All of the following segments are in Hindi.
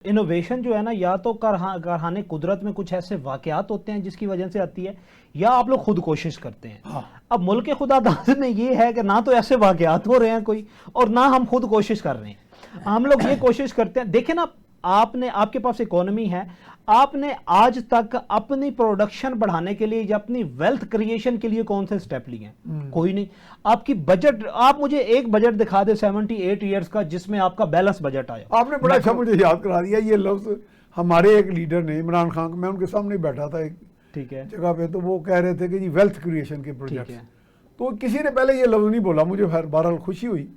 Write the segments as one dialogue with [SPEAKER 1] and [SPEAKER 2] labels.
[SPEAKER 1] इनोवेशन जो है ना, या तो कारखाने कुदरत में कुछ ऐसे वाकयात होते हैं जिसकी वजह से आती है, या आप लोग खुद कोशिश करते हैं।
[SPEAKER 2] हाँ।
[SPEAKER 1] अब मुल्क खुदा दाद में ये है कि ना तो ऐसे वाकयात हो रहे हैं कोई, और ना हम खुद कोशिश कर रहे हैं। हम लोग ये कोशिश करते हैं, देखें ना, आपने, आपके पास इकोनॉमी है, आपने आज तक अपनी प्रोडक्शन बढ़ाने के लिए या अपनी वेल्थ क्रिएशन के लिए कौन से स्टेप लिए हैं? कोई नहीं। आपकी बजट, आप मुझे एक बजट दिखा दे 78 ईयर्स का जिसमें आपका बैलेंस बजट आया।
[SPEAKER 2] आपने बड़ा अच्छा मुझे याद करा दिया ये लफ्ज। हमारे एक लीडर ने, इमरान खान, मैं उनके सामने बैठा था एक
[SPEAKER 1] ठीक है
[SPEAKER 2] जगह पे, तो वो कह रहे थे कि जी वेल्थ क्रिएशन के
[SPEAKER 1] ठीक
[SPEAKER 2] प्रोजेक्ट।
[SPEAKER 1] है।
[SPEAKER 2] तो किसी ने पहले ये लफ्ज नहीं बोला, मुझे बहरहाल खुशी हुई।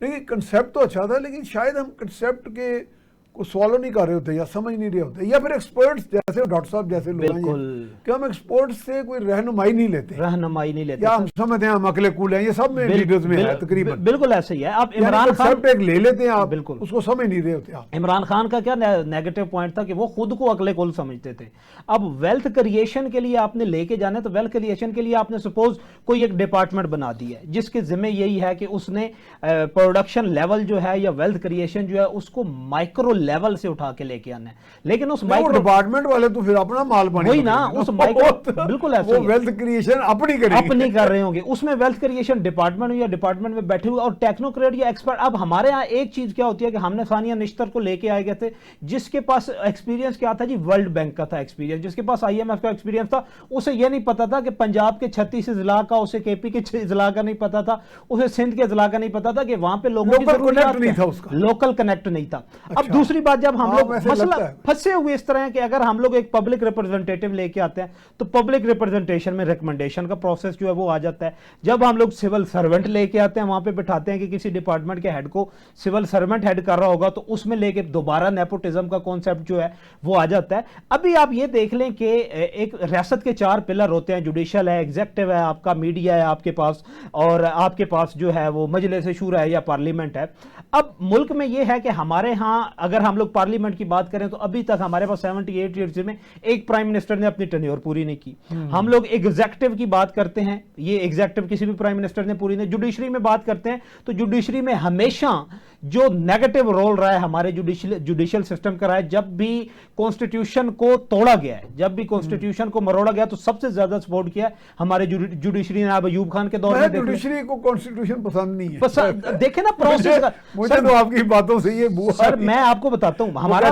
[SPEAKER 2] लेकिन कंसेप्ट तो अच्छा था, लेकिन शायद हम कंसेप्ट के को सॉल्व नहीं कर रहे होते या समझ नहीं रहे होते, या फिर एक्सपर्ट्स जैसे डॉक्टर साहब जैसे लोग हैं
[SPEAKER 1] बिल्कुल।
[SPEAKER 2] कि हम एक्सपर्ट्स से कोई रहनुमाई नहीं लेते,
[SPEAKER 1] रहनुमाई नहीं लेते,
[SPEAKER 2] या हम समझते हैं हम अकेले कूल हैं। ये सब में लीडर्स में है तकरीबन।
[SPEAKER 1] बिल्कुल ऐसे ही है। आप इमरान खान
[SPEAKER 2] एक ले लेते हैं आप,
[SPEAKER 1] बिल्कुल
[SPEAKER 2] उसको समझ नहीं रहे होते आप।
[SPEAKER 1] इमरान खान का क्या नेगेटिव पॉइंट था कि वो खुद को अगले कुल समझते थे। अब वेल्थ क्रिएशन के लिए आपने लेके जाना है, तो वेल्थ क्रिएशन के लिए आपने सपोज कोई एक डिपार्टमेंट बना दी है जिसके जिम्मे यही है कि उसने प्रोडक्शन लेवल जो है या वेल्थ क्रिएशन जो है उसको माइक्रो लेवल से उठा के लेके आना है। लेकिन उस माइक्रो
[SPEAKER 2] डिपार्टमेंट वाले तो फिर अपना माल पानी
[SPEAKER 1] वही ना, उस माइक्रो बिल्कुल ऐसे
[SPEAKER 2] वो वेल्थ क्रिएशन अपनी
[SPEAKER 1] कर रहे होंगे, उसमें वेल्थ क्रिएशन डिपार्टमेंट या डिपार्टमेंट में बैठे हुए और टेक्नोक्रेट या एक्सपर्ट। अब हमारे यहाँ एक चीज क्या होती है कि हमने सानिया निश्तर को लेके आए गए थे जिसके पास एक्सपीरियंस क्या था जी, वर्ल्ड बैंक का था एक्सपीरियंस, जिसके पास IMF का एक्सपीरियंस था। उसे यह नहीं पता था कि पंजाब के 36 जिला का, उसे KP के जिला का नहीं पता था, उसे सिंध के जिला का नहीं पता था कि वहां पे लोगों की जरूरत नहीं था, उसका लोकल कनेक्ट नहीं था। अब दूसरी बात, जब हम लोग मसला फंसे हुए इस तरह है कि अगर हम लोग एक पब्लिक रिप्रेजेंटेटिव लेके आते हैं तो पब्लिक रिप्रेजेंटेशन में रिकमेंडेशन का प्रोसेस जो है वो आ जाता है। जब हम लोग सिविल सर्वेंट लेके आते हैं, वहां पे बिठाते हैं कि किसी डिपार्टमेंट के हेड को सिविल सर्वेंट हेड कर रहा होगा, तो उसमें लेके दोबारा नेपोटिज्म का कॉन्सेप्ट जो है वो आ जाता है। अभी आप ये देख लें कि एक रियासत के 4 पिलर होते हैं, जुडिशल है, एग्जीक्यूटिव है, आपका मीडिया है आपके पास, और आपके पास जो है वो मजलिस शूरा है या पार्लियामेंट है। अब मुल्क में ये है कि हमारे यहां अगर हम लोग पार्लियामेंट की बात करें तो अभी तक हमारे पास 78 ईयर्स में एक प्राइम मिनिस्टर ने अपनी टेन्योर पूरी नहीं की। हम लोग एग्जीक्यूटिव की बात करते हैं, ये एग्जीक्यूटिव किसी भी प्राइम मिनिस्टर ने पूरी नहीं। जुडिशरी में बात करते हैं तो जुडिशरी में हमेशा जो नेगेटिव रोल रहा है हमारे जुडिशियल सिस्टम का रहा है। जब भी कॉन्स्टिट्यूशन को तोड़ा गया है, जब भी कॉन्स्टिट्यूशन को मरोड़ा गया, तो सबसे ज्यादा सपोर्ट किया हमारे जुडिशरी ने। अयूब खान के दौर में
[SPEAKER 2] जुडिशरी को कॉन्स्टिट्यूशन पसंद नहीं है।
[SPEAKER 1] देखे ना प्रोसेस का,
[SPEAKER 2] मुझे तो आपकी बातों से ये
[SPEAKER 1] सर मैं आपको बताता हूं, हमारा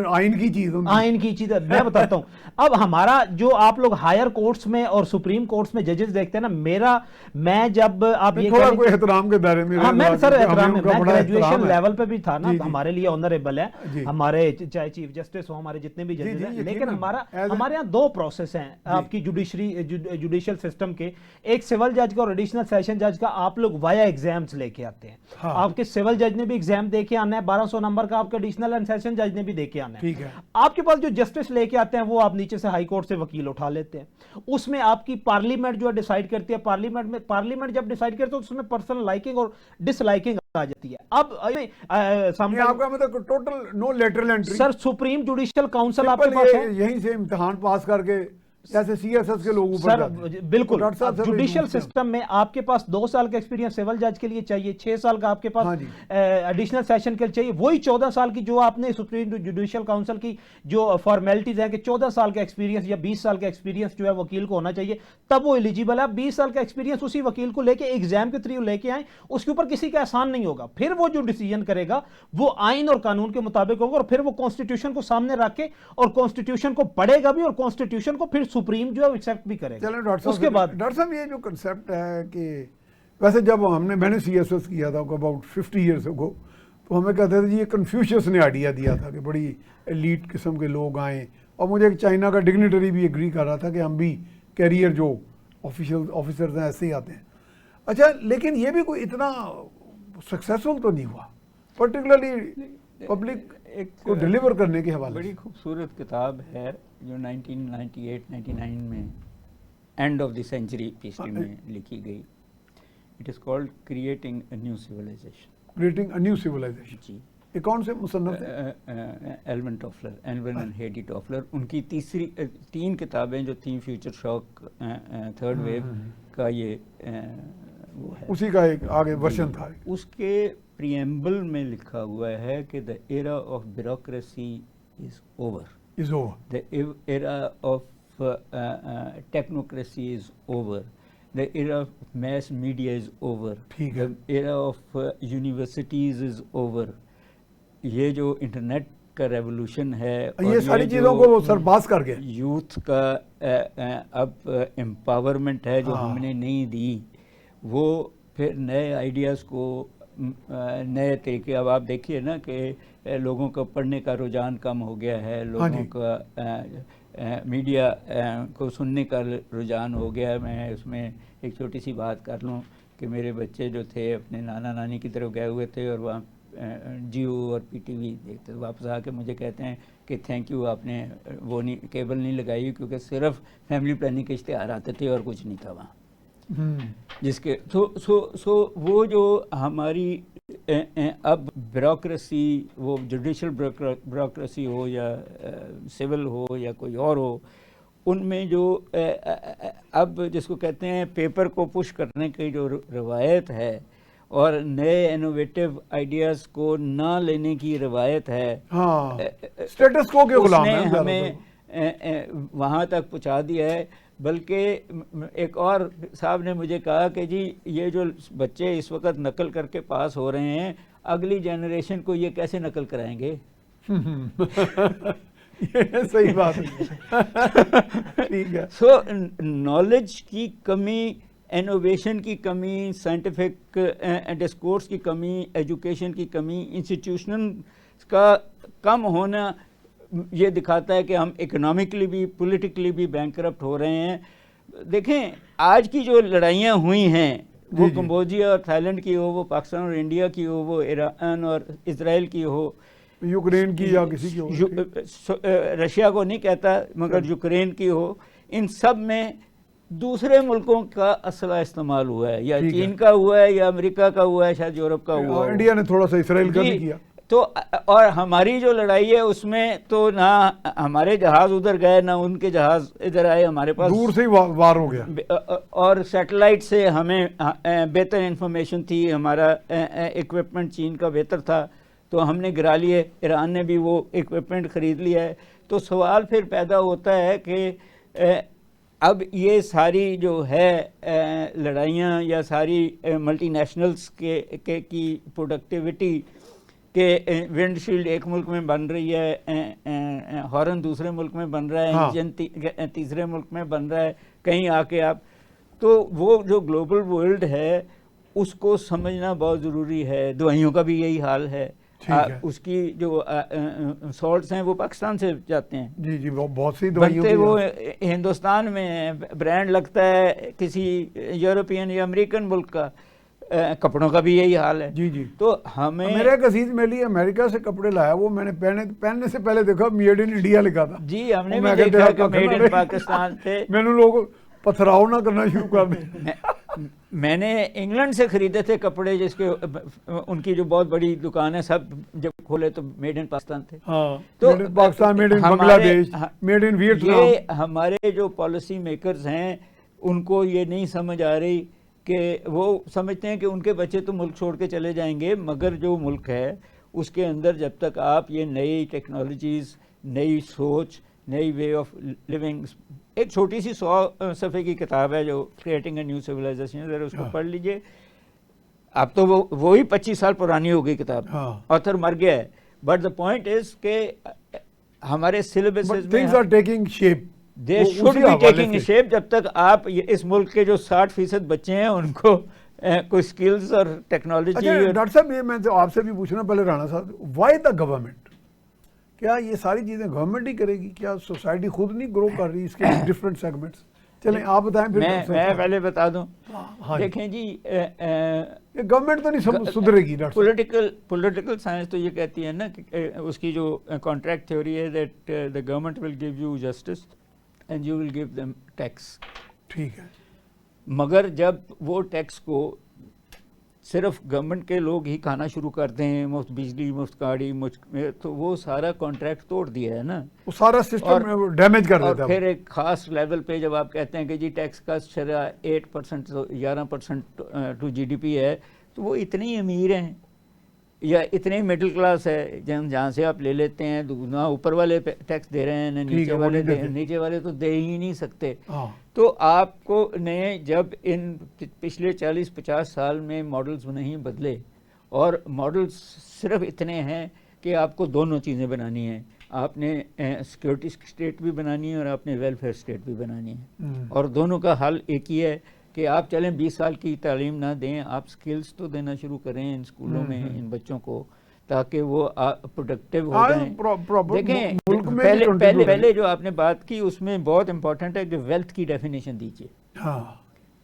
[SPEAKER 2] आइन की चीज
[SPEAKER 1] मैं बताता हूं। अब हमारा जो आप लोग हायर कोर्ट्स में और सुप्रीम कोर्ट्स में जजेस देखते हैं ना, मैं जब आप ये
[SPEAKER 2] थोड़ा कोई एहतराम के दायरे में,
[SPEAKER 1] हाँ मैं सर एहतराम में, मैं ग्रेजुएशन लेवल पे भी था ना, हमारे लिए ऑनरेबल है, हमारे चाहे चीफ जस्टिस हो, हमारे जितने भी जजेस हैं। लेकिन हमारे यहाँ 2 प्रोसेस हैं आपकी जुडिशियल सिस्टम के, एक सिविल जज का और एडिशनल सेशन जज का। आप लोग वाया एग्जाम्स लेके आते हैं। आपके सिविल जज ने भी एग्जाम दे के आना है 1200 नंबर का, आपके एडिशनल एंड सेशन जज ने भी दे के आना है। आपके पास जो जस्टिस लेके आते हैं वो आप नीचे से हाई कोर्ट से वकील उठा लेते हैं। उसमें आपकी पार्लियामेंट जो है डिसाइड करती है। पार्लियामेंट जब डिसाइड करते हैं तो उसमें पर्सनल लाइकिंग और डिसलाइकिंग आ जाती है। अब
[SPEAKER 2] आपका मतलब total no lateral entry.
[SPEAKER 1] Sir supreme judicial council आपके पास है,
[SPEAKER 2] यहीं से इम्तिहान पास करके जैसे CSS के लोग ऊपर जाते हैं।
[SPEAKER 1] बिल्कुल, जुडिशियल सिस्टम में आपके पास 2 साल का एक्सपीरियंस सिविल जज के लिए चाहिए, 6 साल का आपके पास एडिशनल सेशन के लिए चाहिए, वही 14 साल की जो आपने सुप्रीम जुडिशियल काउंसिल की जो फॉर्मेलिटीज है कि 14 साल का एक्सपीरियंस या 20 साल का एक्सपीरियंस जो है वकील को होना चाहिए, तब वो एलिजिबल है। 20 साल का एक्सपीरियंस उसी वकील को लेके एग्जाम के थ्रू लेके आए, उसके ऊपर किसी का एहसान नहीं होगा। फिर वो जो डिसीजन करेगा वो आइन और कानून के मुताबिक होगा, और फिर वो कॉन्स्टिट्यूशन को सामने रख के और कॉन्स्टिट्यूशन को पढ़ेगा भी, और कॉन्स्टिट्यूशन को फिर सुप्रीम जो है एक्सेप्ट भी करेगा।
[SPEAKER 2] चलो डॉक्टर
[SPEAKER 1] उसके बाद
[SPEAKER 2] डॉक्टर साहब ये जो कंसेप्ट है कि वैसे जब मैंने CSS किया था अबाउट 50 ईयर्स अगो, तो हमें कहते थे जी ये कन्फ्यूशियस ने आइडिया दिया था कि बड़ी एलीट किस्म के लोग आए, और मुझे एक चाइना का डिग्निटरी भी एग्री कर रहा था कि हम भी कैरियर जो ऑफिसर्स हैं ऐसे ही आते हैं। अच्छा, लेकिन ये भी कोई इतना सक्सेसफुल तो नहीं हुआ, पर्टिकुलरली पब्लिक को डिलीवर करने के हवाले।
[SPEAKER 3] बड़ी खूबसूरत किताब है जो 1998-99 में एंड ऑफ द सेंचुरी हिस्ट्री में लिखी गई। It is called creating a new civilization.
[SPEAKER 2] Creating a new civilization
[SPEAKER 3] जी।
[SPEAKER 2] ये कौन से मुसन्नफ थे?
[SPEAKER 3] Alvin Toffler, Alvin and Heidi Toffler. उनकी 3 किताबें जो थी, फ्यूचर शॉक, थर्ड वेव का ये वो है,
[SPEAKER 2] उसी का एक आगे वर्जन था।
[SPEAKER 3] उसके प्रिएम्बल में लिखा हुआ है कि the era of bureaucracy is over,
[SPEAKER 2] is over,
[SPEAKER 3] the era of technocracy is over, the era of mass media is over,
[SPEAKER 2] ठीक है।
[SPEAKER 3] the era of universities is over। ये जो इंटरनेट का रेवोल्यूशन है
[SPEAKER 2] ये सारी चीज़ों को वो सरपास कर गए।
[SPEAKER 3] यूथ का अब एम्पावरमेंट है जो
[SPEAKER 2] हाँ।
[SPEAKER 3] हमने नहीं दी, वो फिर नए आइडियाज़ को नए तरीके, अब आप देखिए ना कि लोगों का पढ़ने का रुझान कम हो गया है, लोगों का मीडिया को सुनने का रुझान हो गया है। मैं उसमें एक छोटी सी बात कर लूँ कि मेरे बच्चे जो थे अपने नाना नानी की तरफ गए हुए थे और वहाँ जियो और पीटीवी देखते, वापस आके मुझे कहते हैं कि थैंक यू आपने वो नहीं केबल नहीं लगाई, क्योंकि सिर्फ फैमिली प्लानिंग के इश्तेहार आते थे और कुछ नहीं था वहाँ। जिसके सो वो जो हमारी अब ब्यूरोक्रेसी, वो जुडिशल ब्यूरोक्रेसी हो या सिविल हो या कोई और हो, उनमें जो अब जिसको कहते हैं पेपर को पुश करने की जो रवायत है और नए इनोवेटिव आइडियाज़ को ना लेने की रवायत है,
[SPEAKER 2] हाँ, स्टेटस को के गुलाम है,
[SPEAKER 3] हमें वहाँ तक पहुँचा दिया है। बल्कि एक और साहब ने मुझे कहा कि जी ये जो बच्चे इस वक्त नकल करके पास हो रहे हैं, अगली जनरेशन को ये कैसे नकल कराएंगे?
[SPEAKER 2] ये सही बात है। ठीक है।
[SPEAKER 3] सो नॉलेज की कमी, इनोवेशन की कमी, साइंटिफिक डिस्कोर्स की कमी, एजुकेशन की कमी, इंस्टीट्यूशनल का कम होना ये दिखाता है कि हम इकोनॉमिकली भी पॉलिटिकली भी बैंकरप्ट हो रहे हैं। देखें आज की जो लड़ाइयाँ हुई हैं, वो कंबोडिया और थाईलैंड की हो, वो पाकिस्तान और इंडिया की हो, वो ईरान और इज़राइल की हो,
[SPEAKER 2] यूक्रेन की या किसी की हो,
[SPEAKER 3] रशिया को नहीं कहता मगर यूक्रेन की हो, इन सब में दूसरे मुल्कों का असला इस्तेमाल हुआ है, या चीन का हुआ है या अमेरिका का हुआ है, शायद यूरोप का हुआ है,
[SPEAKER 2] इंडिया ने थोड़ा सा इसराइल का भी किया।
[SPEAKER 3] तो और हमारी जो लड़ाई है उसमें तो ना हमारे जहाज उधर गए ना उनके जहाज इधर आए, हमारे पास
[SPEAKER 2] दूर से ही वार हो गया
[SPEAKER 3] और सैटेलाइट से हमें बेहतर इंफॉर्मेशन थी, हमारा इक्विपमेंट चीन का बेहतर था तो हमने गिरा लिए, ईरान ने भी वो इक्विपमेंट ख़रीद लिया है। तो सवाल फिर पैदा होता है कि अब ये सारी जो है लड़ाइयाँ या सारी मल्टीनेशनल्स की प्रोडक्टिविटी के विंडशील्ड एक मुल्क में बन रही है, हॉर्न दूसरे मुल्क में बन रहा है,
[SPEAKER 2] हाँ।
[SPEAKER 3] इंजन तीसरे मुल्क में बन रहा है, कहीं आके आप, तो वो जो ग्लोबल वर्ल्ड है उसको समझना बहुत ज़रूरी है। दवाइयों का भी यही हाल है, उसकी जो सॉल्ट्स हैं वो पाकिस्तान से जाते हैं,
[SPEAKER 2] जी जी, बहुत सी दवाइयों
[SPEAKER 3] बनते वो हिंदुस्तान में, ब्रांड लगता है किसी यूरोपियन या अमेरिकन मुल्क का, कपड़ों का भी यही हाल है। जी जी। तो हमें,
[SPEAKER 2] मेरा एक अजीज मेरे लिए अमेरिका से कपड़े लाया, वो मैंने पहनने से पहले देखा मेड इन इंडिया लिखा था।
[SPEAKER 3] जी, हमने भी देखा कि मेड इन पाकिस्तान थे।
[SPEAKER 2] मैंने लोग पथराव ना करना शुरू कर दिया।
[SPEAKER 3] मैंने इंग्लैंड से खरीदे थे कपड़े, जिसके उनकी जो बहुत बड़ी दुकान है, सब जब खोले तो मेड इन पाकिस्तान थे।
[SPEAKER 2] हाँ,
[SPEAKER 3] तो
[SPEAKER 2] Pakistan, made in Bangladesh, made in Vietnam.
[SPEAKER 3] ये हमारे जो पॉलिसी मेकर्स हैं उनको ये नहीं समझ आ रही कि वो समझते हैं कि उनके बच्चे तो मुल्क छोड़ के चले जाएंगे, मगर जो मुल्क है उसके अंदर जब तक आप ये नई टेक्नोलॉजीज़, नई सोच, नई वे ऑफ लिविंग, एक छोटी सी 100 सफ़े की किताब है जो क्रिएटिंग ए न्यू सिविलाइजेशन, ज़रा उसको पढ़ लीजिए। अब तो वो ही 25 साल पुरानी हो गई किताब, ऑथर मर गया है, बट द पॉइंट इज़ के हमारे सिलेबस में
[SPEAKER 2] things are taking shape,
[SPEAKER 3] they should be taking shape. जब तक आप इस मुल्क के जो 60% बच्चे हैं उनको कोई स्किल्स और टेक्नोलॉजी।
[SPEAKER 2] डॉक्टर साहब, ये मैं तो आपसे भी पूछना पहले, राणा साहब, व्हाई द गवर्नमेंट? क्या ये सारी चीज़ें गवर्नमेंट ही करेगी? क्या सोसाइटी खुद नहीं ग्रो कर रही इसके डिफरेंस सेगमेंट्स? चलें आप बताएं फिर।
[SPEAKER 3] मैं पहले बता दूं। देखें जी,
[SPEAKER 2] ये गवर्नमेंट तो नहीं सुधरेगी।
[SPEAKER 3] पॉलिटिकल साइंस तो ये कहती है ना कि उसकी जो कॉन्ट्रैक्ट थ्योरी है that the government will give you justice and you will give them tax.
[SPEAKER 2] ठीक है,
[SPEAKER 3] मगर जब वो टैक्स को सिर्फ गवर्नमेंट के लोग ही खाना शुरू करते हैं, मुफ्त बिजली, मुफ्त गाड़ी, तो वो सारा कॉन्ट्रैक्ट तोड़ दिया है ना,
[SPEAKER 2] वो सारा सिस्टम डैमेज कर देता
[SPEAKER 3] और
[SPEAKER 2] है।
[SPEAKER 3] फिर एक खास लेवल पे जब आप कहते हैं कि जी टैक्स का शरह 8% 11% टू जीडीपी है, तो वो इतने ही अमीर हैं या इतने मिडिल क्लास है जहाँ से आप ले लेते हैं, ना ऊपर वाले टैक्स दे रहे हैं ना
[SPEAKER 2] ठीक
[SPEAKER 3] नीचे
[SPEAKER 2] है, वो
[SPEAKER 3] वाले
[SPEAKER 2] नहीं देते।
[SPEAKER 3] नीचे वाले तो दे ही नहीं सकते।
[SPEAKER 2] हाँ
[SPEAKER 3] तो आपको ने जब इन पिछले 40-50 साल में मॉडल्स नहीं बदले, और मॉडल्स सिर्फ इतने हैं कि आपको दोनों चीज़ें बनानी हैं, आपने सिक्योरिटी स्टेट भी बनानी है और आपने वेलफेयर स्टेट भी बनानी है, और दोनों का हल एक ही है कि आप चलें 20 साल की तालीम ना दें, आप स्किल्स तो देना शुरू करें इन स्कूलों में इन बच्चों को, ताकि वो प्रोडक्टिव हो जाएं। देखें
[SPEAKER 2] मुल्क में
[SPEAKER 3] पहले
[SPEAKER 2] भी
[SPEAKER 3] पहले
[SPEAKER 2] 22
[SPEAKER 3] पहले जो आपने बात की उसमें बहुत इंपॉर्टेंट है कि वेल्थ की डेफिनेशन दीजिए।
[SPEAKER 2] हाँ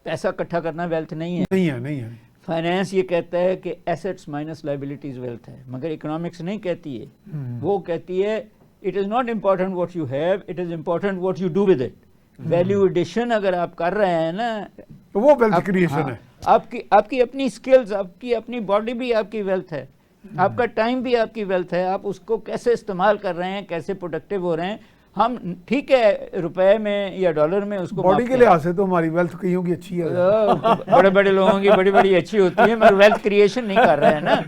[SPEAKER 3] पैसा इकट्ठा करना वेल्थ नहीं है।
[SPEAKER 2] नहीं है।
[SPEAKER 3] फाइनेंस ये कहता है कि एसेट्स माइनस लाइबिलिटीज वेल्थ है, मगर इकोनॉमिक्स नहीं कहती है। वो कहती है it is not important what you have, it is important what you do with it. Value addition अगर आप कर रहे हैं ना,
[SPEAKER 2] तो वो वेल्थ क्रिएशन है।
[SPEAKER 3] आपकी अपनी स्किल्स, आपकी अपनी बॉडी भी आपकी वेल्थ है, आपका टाइम भी आपकी वेल्थ है। आप उसको कैसे इस्तेमाल कर रहे हैं, कैसे प्रोडक्टिव हो रहे हैं। हम ठीक है रुपए में या डॉलर में उसको
[SPEAKER 2] बॉडी के लिहाज से तो हमारी वेल्थ कईयों की अच्छी है,
[SPEAKER 3] बड़े बड़े लोगों की बड़ी बड़ी अच्छी होती है, मगर वेल्थ क्रिएशन नहीं कर रहे हैं ना।